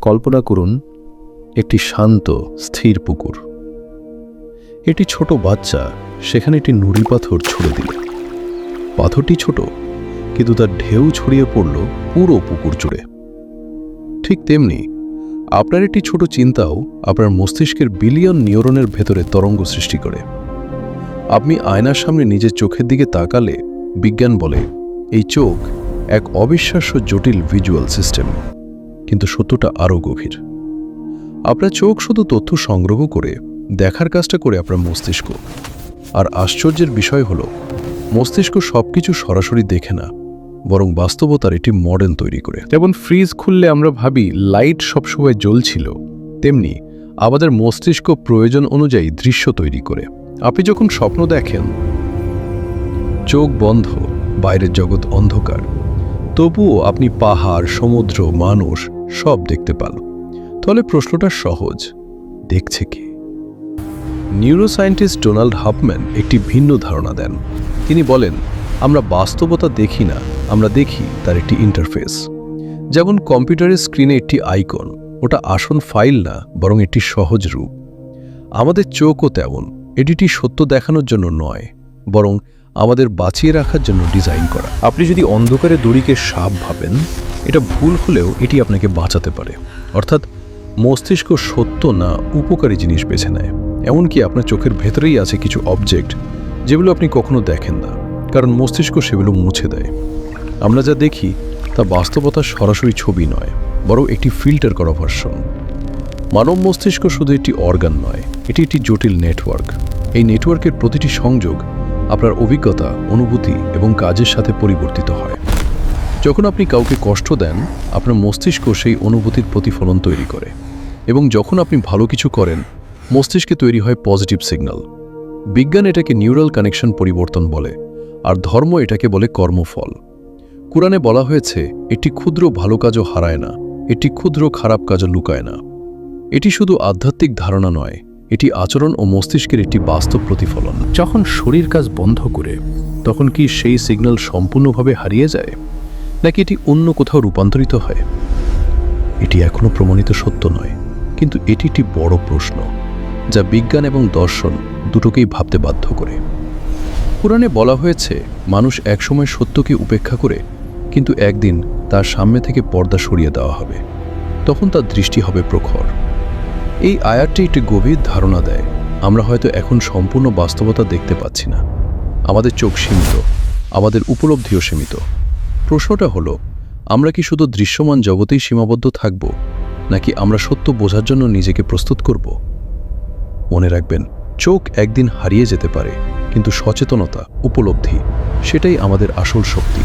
কল্পনা করুন একটি শান্ত স্থির পুকুর। এটি ছোট বাচ্চা সেখানে একটি নুড়ি পাথর ছুঁড়ে দিল। পাথরটি ছোট, কিন্তু তার ঢেউ ছড়িয়ে পড়ল পুরো পুকুর জুড়ে। ঠিক তেমনি আপনার একটি ছোট চিন্তাও আপনার মস্তিষ্কের বিলিয়ন নিউরনের ভেতরে তরঙ্গ সৃষ্টি করে। আপনি আয়নার সামনে নিজের চোখের দিকে তাকালে বিজ্ঞান বলে এই চোখ এক অবিশ্বাস্য জটিল ভিজুয়াল সিস্টেম। কিন্তু সত্যটা আরও গভীর। আপনার চোখ শুধু তথ্য সংগ্রহ করে দেখার কাজটা করে আপনার মস্তিষ্ক। আর আশ্চর্যের বিষয় হল মস্তিষ্ক সবকিছু সরাসরি দেখে না, বরং বাস্তবতার একটি মডেল তৈরি করে। যেমন ফ্রিজ খুললে আমরা ভাবি লাইট সবসময় জ্বলছিল, তেমনি আমাদের মস্তিষ্ক প্রয়োজন অনুযায়ী দৃশ্য তৈরি করে। আপনি যখন স্বপ্ন দেখেন, চোখ বন্ধ, বাইরের জগৎ অন্ধকার, তবুও আপনি পাহাড়, সমুদ্র, মানুষ সব দেখতে পান। তাহলে প্রশ্নটা সহজ, দেখছে কি? নিউরোসায়েন্টিস্ট ডোনাল্ড হাফম্যান একটি ভিন্ন ধারণা দেন। তিনি বলেন, আমরা বাস্তবতা দেখি না, আমরা দেখি তার একটি ইন্টারফেস। যেমন কম্পিউটারের স্ক্রিনে একটি আইকন, ওটা আসল ফাইল না, বরং একটি সহজ রূপ। আমাদের চোখও তেমন, এটি সত্য দেখানোর জন্য নয়, বরং আমাদের বাঁচিয়ে রাখার জন্য ডিজাইন করা। আপনি যদি অন্ধকারে দড়িকে সাপ ভাবেন, এটা ভুল হলেও এটি আপনাকে বাঁচাতে পারে। অর্থাৎ মস্তিষ্ক সত্য না উপকারী জিনিস বেছে নেয়। এমনকি আপনার চোখের ভেতরেই আছে কিছু অবজেক্ট যেগুলো আপনি কখনো দেখেন না, কারণ মস্তিষ্ক সেগুলো মুছে দেয়। আমরা যা দেখি তা বাস্তবতার সরাসরি ছবি নয়, বরং একটি ফিল্টার করা ভার্সন। মানব মস্তিষ্ক শুধু একটি অর্গান নয়, এটি একটি জটিল নেটওয়ার্ক। এই নেটওয়ার্কের প্রতিটি সংযোগ আপনার অভিজ্ঞতা, অনুভূতি এবং কাজের সাথে পরিবর্তিত হয়। যখন আপনি কাউকে কষ্ট দেন, আপনার মস্তিষ্ক সেই অনুভূতির প্রতিফলন তৈরি করে, এবং যখন আপনি ভালো কিছু করেন, মস্তিষ্কে তৈরি হয় পজিটিভ সিগন্যাল। বিজ্ঞান এটাকে নিউরাল কানেকশন পরিবর্তন বলে, আর ধর্ম এটাকে বলে কর্মফল। কুরআনে বলা হয়েছে, একটি ক্ষুদ্র ভালো কাজও হারায় না, একটি ক্ষুদ্র খারাপ কাজও লুকায় না। এটি শুধু আধ্যাত্মিক ধারণা নয়, এটি আচরণ ও মস্তিষ্কের একটি বাস্তব প্রতিফলন। যখন শরীর কাজ বন্ধ করে, তখন কি সেই সিগন্যাল সম্পূর্ণভাবে হারিয়ে যায়, নাকি এটি অন্য কোথাও রূপান্তরিত হয়? এটি এখনও প্রমাণিত সত্য নয়, কিন্তু এটি একটি বড় প্রশ্ন যা বিজ্ঞান এবং দর্শন দুটোকেই ভাবতে বাধ্য করে। কুরআনে বলা হয়েছে, মানুষ একসময় সত্যকে উপেক্ষা করে, কিন্তু একদিন তার সামনে থেকে পর্দা সরিয়ে দেওয়া হবে, তখন তার দৃষ্টি হবে প্রখর। এই আয়াতটি একটি গভীর ধারণা দেয়, আমরা হয়তো এখন সম্পূর্ণ বাস্তবতা দেখতে পাচ্ছি না। আমাদের চোখ সীমিত, আমাদের উপলব্ধিও সীমিত। প্রশ্নটা হলো, আমরা কি শুধু দৃশ্যমান জগতেই সীমাবদ্ধ থাকব, নাকি আমরা সত্য বোঝার জন্য নিজেকে প্রস্তুত করব? মনে রাখবেন, চোখ একদিন হারিয়ে যেতে পারে, কিন্তু সচেতনতা, উপলব্ধি, সেটাই আমাদের আসল শক্তি।